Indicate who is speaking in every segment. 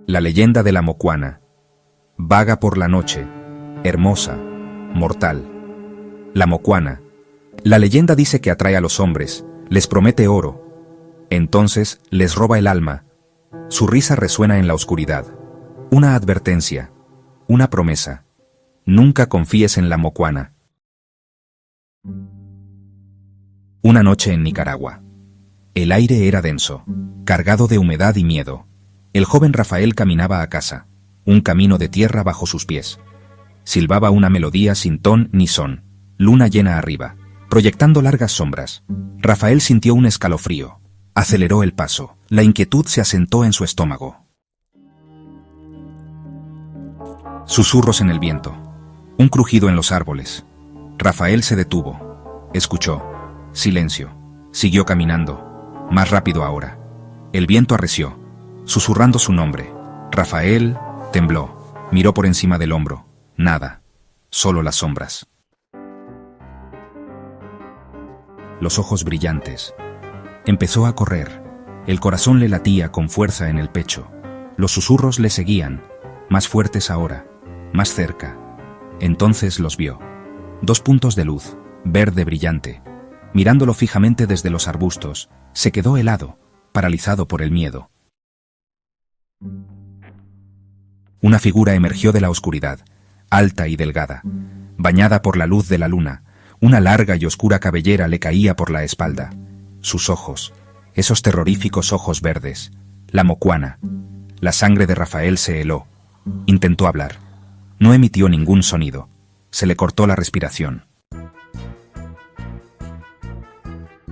Speaker 1: La leyenda de la Mocuana. Vaga por la noche, hermosa, mortal. La Mocuana. La leyenda dice que atrae a los hombres, les promete oro. Entonces les roba el alma. Su risa resuena en la oscuridad. Una advertencia, una promesa. Nunca confíes en la Mocuana. Una noche en Nicaragua. El aire era denso, cargado de humedad y miedo. El joven Rafael caminaba a casa, un camino de tierra bajo sus pies. Silbaba una melodía sin ton ni son, luna llena arriba, proyectando largas sombras. Rafael sintió un escalofrío. Aceleró el paso. La inquietud se asentó en su estómago. Susurros en el viento. Un crujido en los árboles. Rafael se detuvo. Escuchó. Silencio. Siguió caminando. Más rápido ahora. El viento arreció, susurrando su nombre. Rafael tembló. Miró por encima del hombro. Nada. Solo las sombras. Los ojos brillantes. Empezó a correr. El corazón le latía con fuerza en el pecho. Los susurros le seguían, más fuertes ahora, más cerca. Entonces los vio. 2 puntos de luz, verde brillante. Mirándolo fijamente desde los arbustos, se quedó helado, paralizado por el miedo. Una figura emergió de la oscuridad, alta y delgada, bañada por la luz de la luna. Una larga y oscura cabellera le caía por la espalda. Sus ojos, esos terroríficos ojos verdes, la Mocuana. La sangre de Rafael se heló. Intentó hablar. No emitió ningún sonido. Se le cortó la respiración.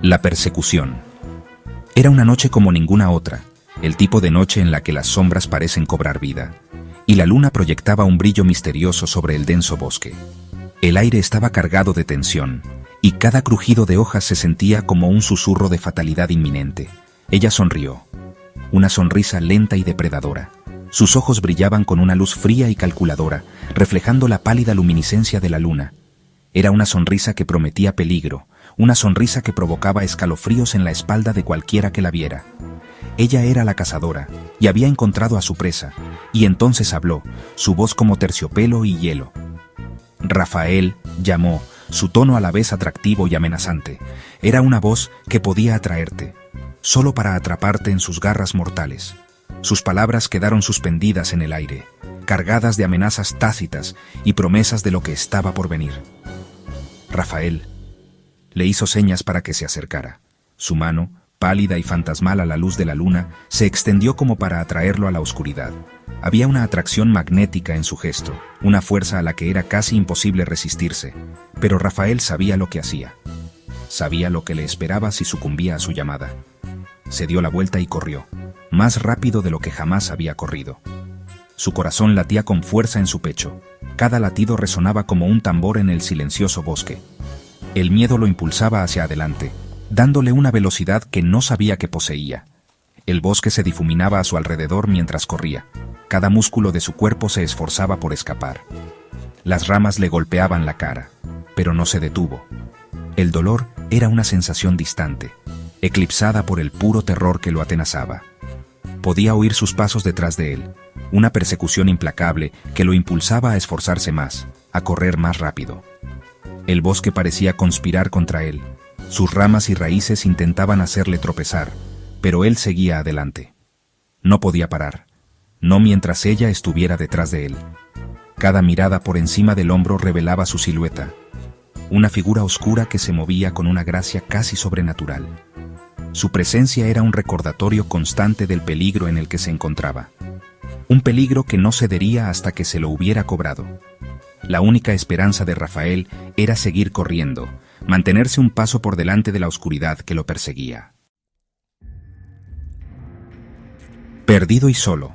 Speaker 1: La persecución. Era una noche como ninguna otra, el tipo de noche en la que las sombras parecen cobrar vida, y la luna proyectaba un brillo misterioso sobre el denso bosque. El aire estaba cargado de tensión, y cada crujido de hojas se sentía como un susurro de fatalidad inminente. Ella sonrió. Una sonrisa lenta y depredadora. Sus ojos brillaban con una luz fría y calculadora, reflejando la pálida luminiscencia de la luna. Era una sonrisa que prometía peligro, una sonrisa que provocaba escalofríos en la espalda de cualquiera que la viera. Ella era la cazadora, y había encontrado a su presa, y entonces habló, su voz como terciopelo y hielo. Rafael llamó, su tono a la vez atractivo y amenazante. Era una voz que podía atraerte, solo para atraparte en sus garras mortales. Sus palabras quedaron suspendidas en el aire, cargadas de amenazas tácitas y promesas de lo que estaba por venir. Rafael le hizo señas para que se acercara. Su mano, pálida y fantasmal a la luz de la luna, se extendió como para atraerlo a la oscuridad. Había una atracción magnética en su gesto, una fuerza a la que era casi imposible resistirse, pero Rafael sabía lo que hacía. Sabía lo que le esperaba si sucumbía a su llamada. Se dio la vuelta y corrió, más rápido de lo que jamás había corrido. Su corazón latía con fuerza en su pecho. Cada latido resonaba como un tambor en el silencioso bosque. El miedo lo impulsaba hacia adelante, dándole una velocidad que no sabía que poseía. El bosque se difuminaba a su alrededor mientras corría. Cada músculo de su cuerpo se esforzaba por escapar. Las ramas le golpeaban la cara, pero no se detuvo. El dolor era una sensación distante, eclipsada por el puro terror que lo atenazaba. Podía oír sus pasos detrás de él, una persecución implacable que lo impulsaba a esforzarse más, a correr más rápido. El bosque parecía conspirar contra él. Sus ramas y raíces intentaban hacerle tropezar, pero él seguía adelante. No podía parar, no mientras ella estuviera detrás de él. Cada mirada por encima del hombro revelaba su silueta, una figura oscura que se movía con una gracia casi sobrenatural. Su presencia era un recordatorio constante del peligro en el que se encontraba. Un peligro que no cedería hasta que se lo hubiera cobrado. La única esperanza de Rafael era seguir corriendo, mantenerse un paso por delante de la oscuridad que lo perseguía. Perdido y solo.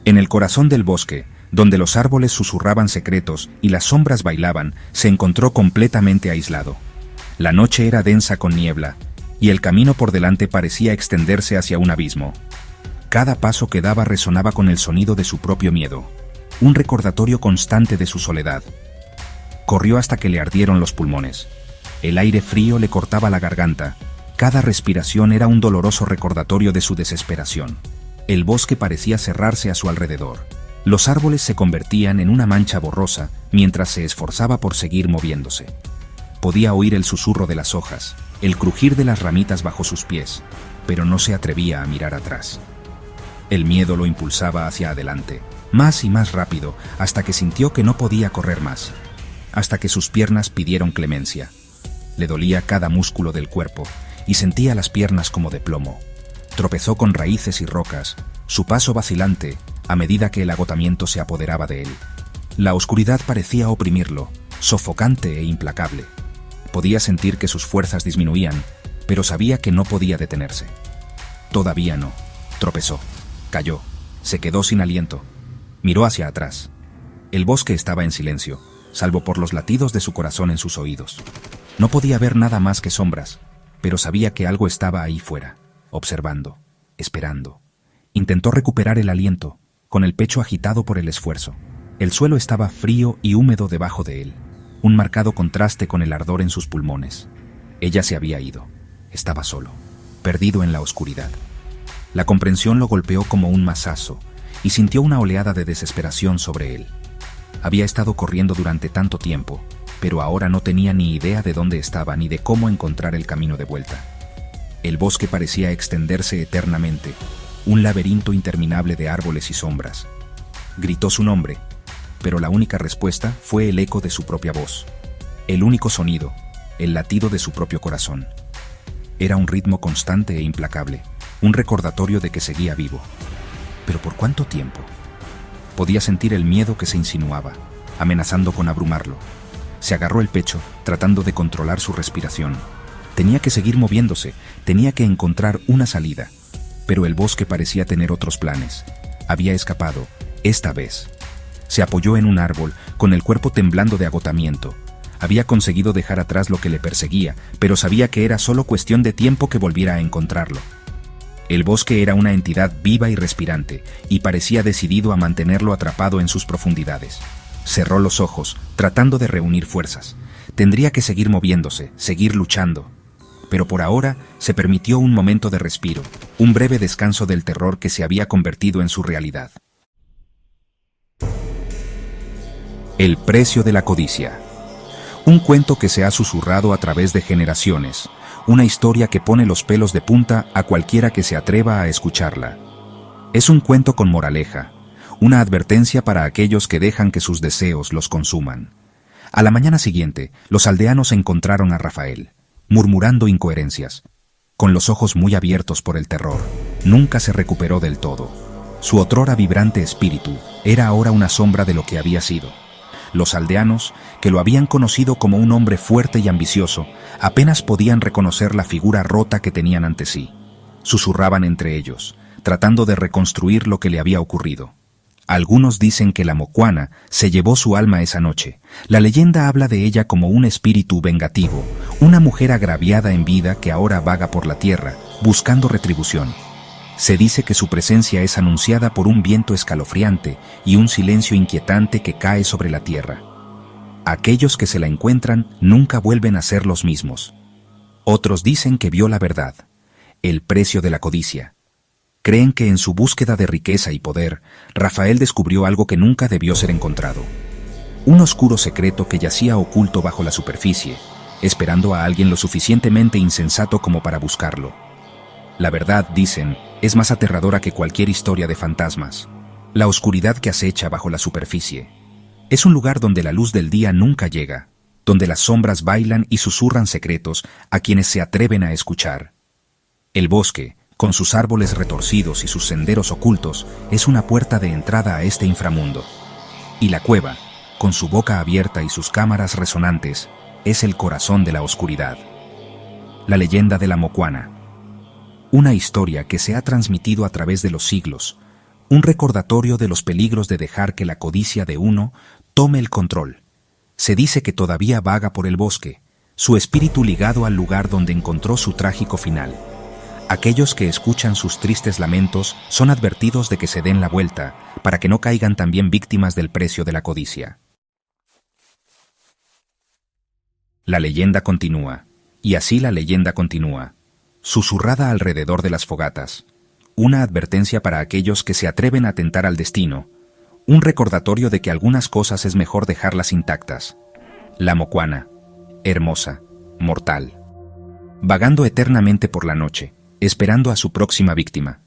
Speaker 1: En el corazón del bosque, donde los árboles susurraban secretos y las sombras bailaban, se encontró completamente aislado. La noche era densa con niebla, y el camino por delante parecía extenderse hacia un abismo. Cada paso que daba resonaba con el sonido de su propio miedo, un recordatorio constante de su soledad. Corrió hasta que le ardieron los pulmones. El aire frío le cortaba la garganta. Cada respiración era un doloroso recordatorio de su desesperación. El bosque parecía cerrarse a su alrededor. Los árboles se convertían en una mancha borrosa mientras se esforzaba por seguir moviéndose. Podía oír el susurro de las hojas, el crujir de las ramitas bajo sus pies, pero no se atrevía a mirar atrás. El miedo lo impulsaba hacia adelante, más y más rápido, hasta que sintió que no podía correr más, hasta que sus piernas pidieron clemencia. Le dolía cada músculo del cuerpo y sentía las piernas como de plomo. Tropezó con raíces y rocas, su paso vacilante a medida que el agotamiento se apoderaba de él. La oscuridad parecía oprimirlo, sofocante e implacable. Podía sentir que sus fuerzas disminuían, pero sabía que no podía detenerse. Todavía no. Tropezó, cayó, se quedó sin aliento. Miró hacia atrás. El bosque estaba en silencio, salvo por los latidos de su corazón en sus oídos. No podía ver nada más que sombras, pero sabía que algo estaba ahí fuera, observando, esperando. Intentó recuperar el aliento, con el pecho agitado por el esfuerzo. El suelo estaba frío y húmedo debajo de él, un marcado contraste con el ardor en sus pulmones. Ella se había ido. Estaba solo, perdido en la oscuridad. La comprensión lo golpeó como un mazazo, y sintió una oleada de desesperación sobre él. Había estado corriendo durante tanto tiempo, pero ahora no tenía ni idea de dónde estaba ni de cómo encontrar el camino de vuelta. El bosque parecía extenderse eternamente, un laberinto interminable de árboles y sombras. Gritó su nombre, pero la única respuesta fue el eco de su propia voz. El único sonido, el latido de su propio corazón. Era un ritmo constante e implacable, un recordatorio de que seguía vivo. ¿Pero por cuánto tiempo? Podía sentir el miedo que se insinuaba, amenazando con abrumarlo. Se agarró el pecho, tratando de controlar su respiración. Tenía que seguir moviéndose, tenía que encontrar una salida. Pero el bosque parecía tener otros planes. Había escapado, esta vez. Se apoyó en un árbol, con el cuerpo temblando de agotamiento. Había conseguido dejar atrás lo que le perseguía, pero sabía que era solo cuestión de tiempo que volviera a encontrarlo. El bosque era una entidad viva y respirante, y parecía decidido a mantenerlo atrapado en sus profundidades. Cerró los ojos, tratando de reunir fuerzas. Tendría que seguir moviéndose, seguir luchando. Pero por ahora se permitió un momento de respiro, un breve descanso del terror que se había convertido en su realidad. El precio de la codicia. Un cuento que se ha susurrado a través de generaciones, una historia que pone los pelos de punta a cualquiera que se atreva a escucharla. Es un cuento con moraleja, una advertencia para aquellos que dejan que sus deseos los consuman. A la mañana siguiente, los aldeanos encontraron a Rafael, murmurando incoherencias. Con los ojos muy abiertos por el terror, nunca se recuperó del todo. Su otrora vibrante espíritu era ahora una sombra de lo que había sido. Los aldeanos, que lo habían conocido como un hombre fuerte y ambicioso, apenas podían reconocer la figura rota que tenían ante sí. Susurraban entre ellos, tratando de reconstruir lo que le había ocurrido. Algunos dicen que la Mocuana se llevó su alma esa noche. La leyenda habla de ella como un espíritu vengativo, una mujer agraviada en vida que ahora vaga por la tierra, buscando retribución. Se dice que su presencia es anunciada por un viento escalofriante y un silencio inquietante que cae sobre la tierra. Aquellos que se la encuentran nunca vuelven a ser los mismos. Otros dicen que vio la verdad, el precio de la codicia. Creen que en su búsqueda de riqueza y poder, Rafael descubrió algo que nunca debió ser encontrado. Un oscuro secreto que yacía oculto bajo la superficie, esperando a alguien lo suficientemente insensato como para buscarlo. La verdad, dicen, es más aterradora que cualquier historia de fantasmas. La oscuridad que acecha bajo la superficie. Es un lugar donde la luz del día nunca llega, donde las sombras bailan y susurran secretos a quienes se atreven a escuchar. El bosque, con sus árboles retorcidos y sus senderos ocultos, es una puerta de entrada a este inframundo. Y la cueva, con su boca abierta y sus cámaras resonantes, es el corazón de la oscuridad. La leyenda de la Mocuana. Una historia que se ha transmitido a través de los siglos, un recordatorio de los peligros de dejar que la codicia de uno tome el control. Se dice que todavía vaga por el bosque, su espíritu ligado al lugar donde encontró su trágico final. Aquellos que escuchan sus tristes lamentos son advertidos de que se den la vuelta, para que no caigan también víctimas del precio de la codicia. La leyenda continúa, y así la leyenda continúa, susurrada alrededor de las fogatas. una advertencia para aquellos que se atreven a atentar al destino, un recordatorio de que algunas cosas es mejor dejarlas intactas. La mocuana, hermosa, mortal, vagando eternamente por la noche, esperando a su próxima víctima.